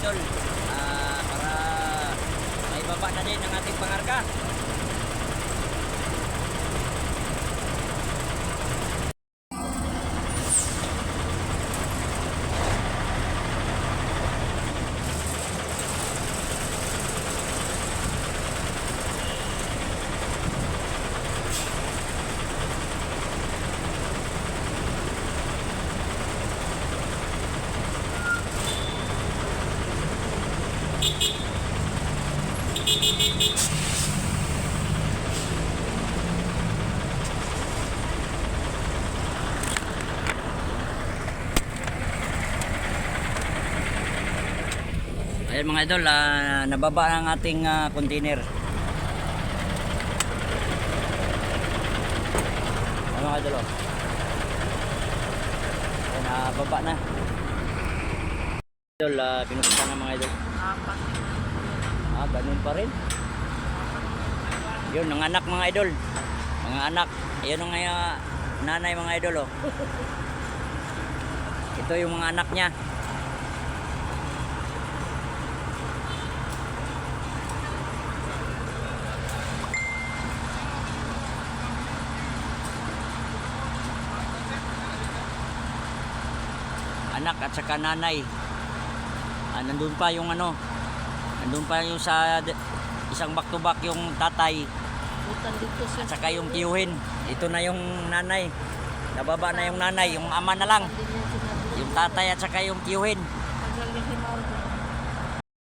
idol, para maibaba na din ang ating pangarga. Ayan mga idol, nababa ang ating container. Ayan mga idol, oh. Ayan, nababa na. Idol, pinuksan na mga idol. Ganun pa rin. Yun, ang anak mga idol. Mga anak. Ayan ang nanay mga idol, oh. Ito yung mga anak niya. Anak at saka nanay. Nandun pa yung nandun pa yung sa isang back to back yung tatay at saka yung tiyuhin. Ito na yung nanay, nababa na yung nanay, yung ama na lang, yung tatay at saka yung tiyuhin.